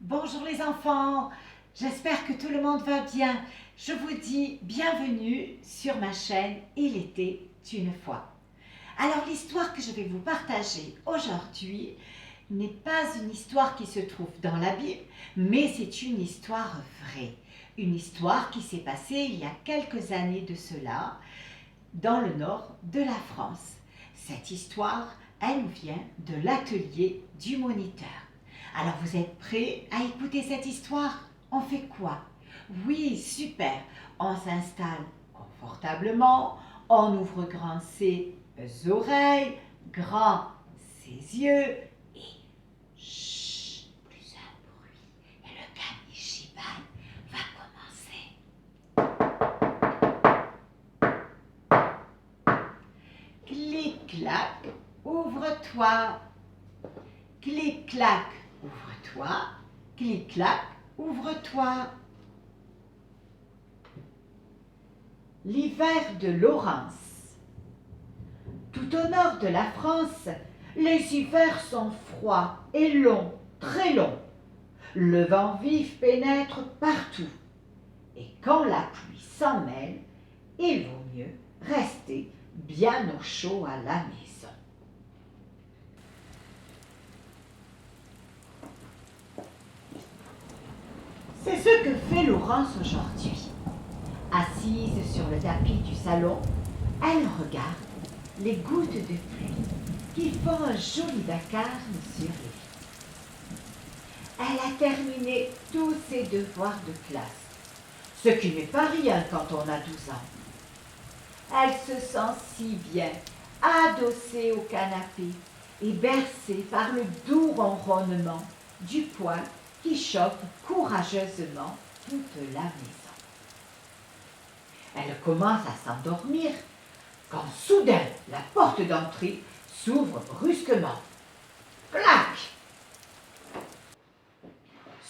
Bonjour les enfants, j'espère que tout le monde va bien. Je vous dis bienvenue sur ma chaîne Il était une fois. Alors l'histoire que je vais vous partager aujourd'hui n'est pas une histoire qui se trouve dans la Bible, mais c'est une histoire vraie. Une histoire qui s'est passée il y a quelques années de cela, dans le nord de la France. Cette histoire, elle nous vient de l'atelier du moniteur. Alors vous êtes prêts à écouter cette histoire? On fait quoi? Oui, super. On s'installe confortablement, on ouvre grand ses oreilles, grand ses yeux et chut, plus un bruit et le Kamishiban va commencer. Clic-clac, ouvre-toi. Clic-clac, ouvre-toi. Clic-clac, ouvre-toi. L'hiver de Laurence. Tout au nord de la France, les hivers sont froids et longs, très longs. Le vent vif pénètre partout. Et quand la pluie s'en mêle, il vaut mieux rester bien au chaud à la maison. C'est ce que fait Laurence aujourd'hui. Assise sur le tapis du salon, elle regarde les gouttes de pluie qui font un joli vacarme sur les vitres. Elle a terminé tous ses devoirs de classe, ce qui n'est pas rien quand on a 12 ans. Elle se sent si bien, adossée au canapé et bercée par le doux ronronnement du poêle qui chauffe courageusement toute la maison. Elle commence à s'endormir quand soudain la porte d'entrée s'ouvre brusquement. Clac!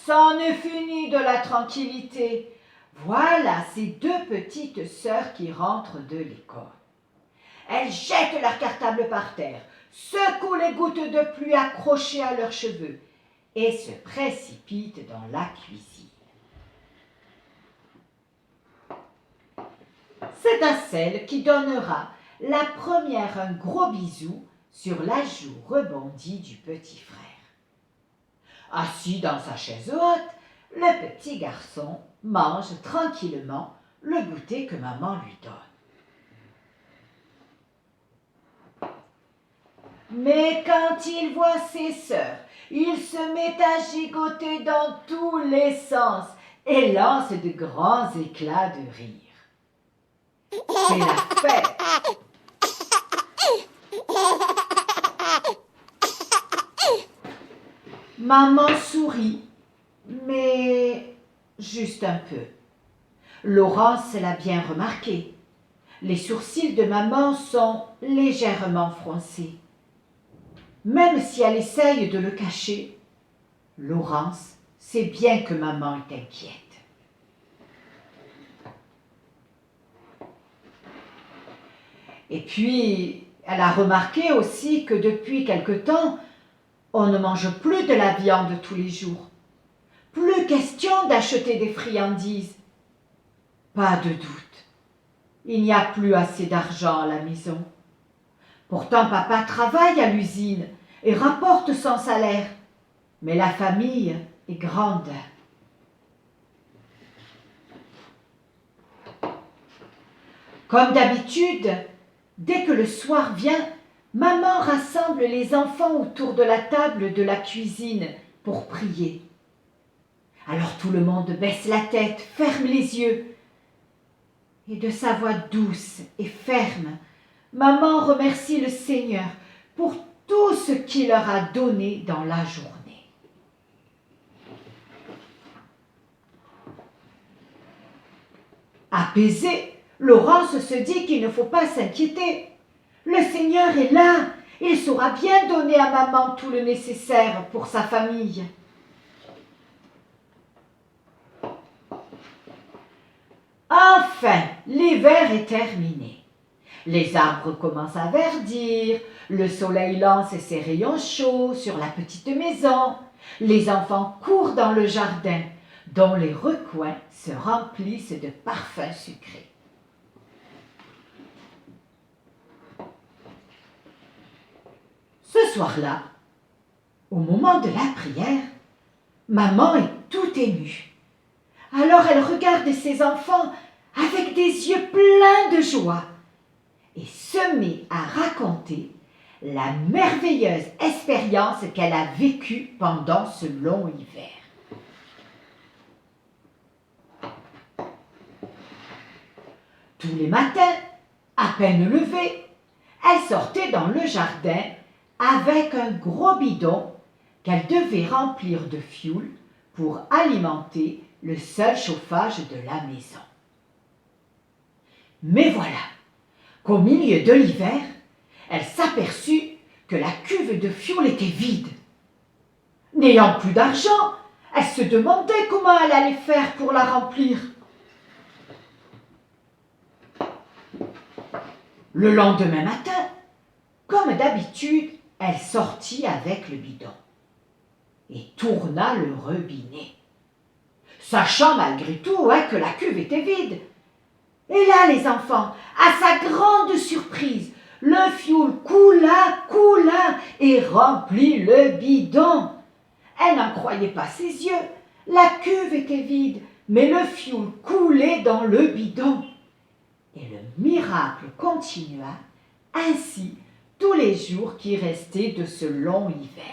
C'en est fini de la tranquillité. Voilà ces deux petites sœurs qui rentrent de l'école. Elles jettent leur cartable par terre, secouent les gouttes de pluie accrochées à leurs cheveux et se précipitent dans la cuisine. C'est à celle qui donnera la première un gros bisou sur la joue rebondie du petit frère. Assis dans sa chaise haute, le petit garçon mange tranquillement le goûter que maman lui donne. Mais quand il voit ses sœurs, il se met à gigoter dans tous les sens et lance de grands éclats de rire. C'est la fête. Maman sourit, mais juste un peu. Laurence l'a bien remarqué. Les sourcils de maman sont légèrement froncés. Même si elle essaye de le cacher, Laurence sait bien que maman est inquiète. Et puis, elle a remarqué aussi que depuis quelque temps, on ne mange plus de la viande tous les jours. Plus question d'acheter des friandises. Pas de doute, il n'y a plus assez d'argent à la maison. Pourtant, papa travaille à l'usine et rapporte son salaire. Mais la famille est grande. Comme d'habitude, dès que le soir vient, maman rassemble les enfants autour de la table de la cuisine pour prier. Alors tout le monde baisse la tête, ferme les yeux. Et de sa voix douce et ferme, maman remercie le Seigneur pour tout ce qu'il leur a donné dans la journée. Apaisée, Laurence se dit qu'il ne faut pas s'inquiéter. Le Seigneur est là, il saura bien donner à maman tout le nécessaire pour sa famille. Enfin, l'hiver est terminé. Les arbres commencent à verdir, le soleil lance ses rayons chauds sur la petite maison Les enfants courent dans le jardin, dont les recoins se remplissent de parfums sucrés. Ce soir-là, au moment de la prière, maman est tout émue. Alors elle regarde ses enfants avec des yeux pleins de joie et se met à raconter la merveilleuse expérience qu'elle a vécue pendant ce long hiver. Tous les matins, à peine levée, elle sortait dans le jardin avec un gros bidon qu'elle devait remplir de fioul pour alimenter le seul chauffage de la maison. Mais voilà qu'au milieu de l'hiver, elle s'aperçut que la cuve de fioul était vide. N'ayant plus d'argent, elle se demandait comment elle allait faire pour la remplir. Le lendemain matin, comme d'habitude, elle sortit avec le bidon et tourna le robinet, sachant malgré tout que la cuve était vide. Et là, les enfants, à sa grande surprise, le fioul coula et remplit le bidon. Elle n'en croyait pas ses yeux. La cuve était vide, mais le fioul coulait dans le bidon. Et le miracle continua ainsi tous les jours qui restaient de ce long hiver.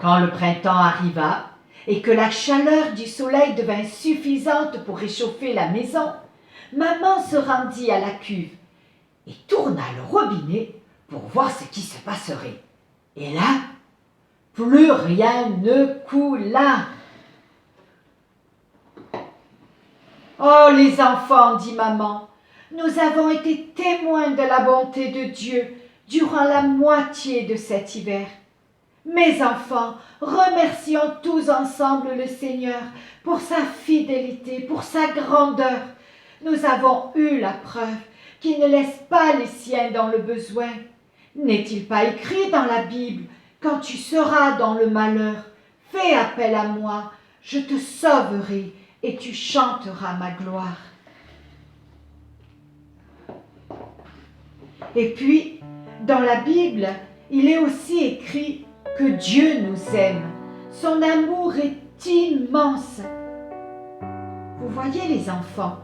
Quand le printemps arriva et que la chaleur du soleil devint suffisante pour réchauffer la maison, maman se rendit à la cuve et tourna le robinet pour voir ce qui se passerait. Et là, plus rien ne coula. « Oh les enfants, dit maman, nous avons été témoins de la bonté de Dieu durant la moitié de cet hiver. Mes enfants, remercions tous ensemble le Seigneur pour sa fidélité, pour sa grandeur. Nous avons eu la preuve qu'il ne laisse pas les siens dans le besoin. N'est-il pas écrit dans la Bible, quand tu seras dans le malheur, fais appel à moi, je te sauverai et tu chanteras ma gloire. » Et puis, dans la Bible, il est aussi écrit que Dieu nous aime. Son amour est immense. Vous voyez les enfants,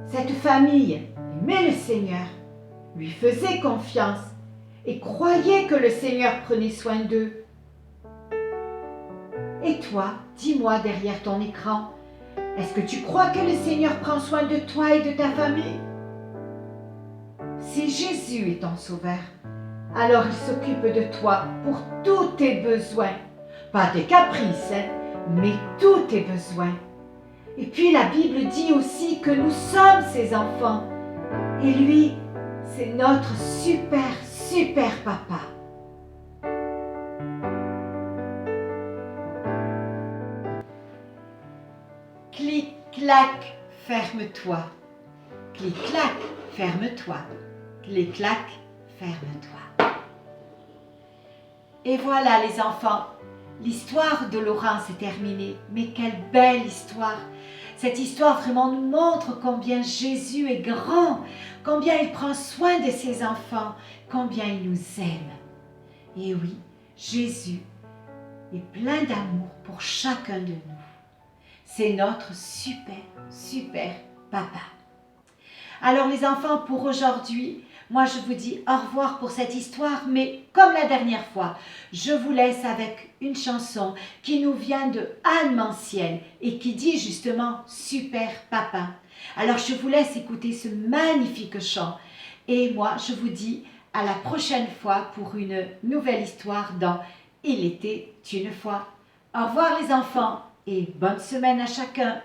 cette famille aimait le Seigneur, lui faisait confiance et croyait que le Seigneur prenait soin d'eux. Et toi, dis-moi derrière ton écran, est-ce que tu crois que le Seigneur prend soin de toi et de ta famille? Si Jésus est ton sauveur, alors il s'occupe de toi pour tous tes besoins. Pas tes caprices, mais tous tes besoins. Et puis la Bible dit aussi que nous sommes ses enfants. Et lui, c'est notre super papa. Clic, clac, ferme-toi. Clic, clac, ferme-toi. Clic, clac, ferme-toi. Et voilà les enfants, l'histoire de Laurence est terminée. Mais quelle belle histoire! Cette histoire vraiment nous montre combien Jésus est grand, combien il prend soin de ses enfants, combien il nous aime. Et oui, Jésus est plein d'amour pour chacun de nous. C'est notre super papa. Alors les enfants, pour aujourd'hui, moi je vous dis au revoir pour cette histoire, mais comme la dernière fois, je vous laisse avec une chanson qui nous vient de Anne Manciel et qui dit justement super papa. Alors je vous laisse écouter ce magnifique chant et moi je vous dis à la prochaine fois pour une nouvelle histoire dans Il était une fois. Au revoir les enfants et bonne semaine à chacun.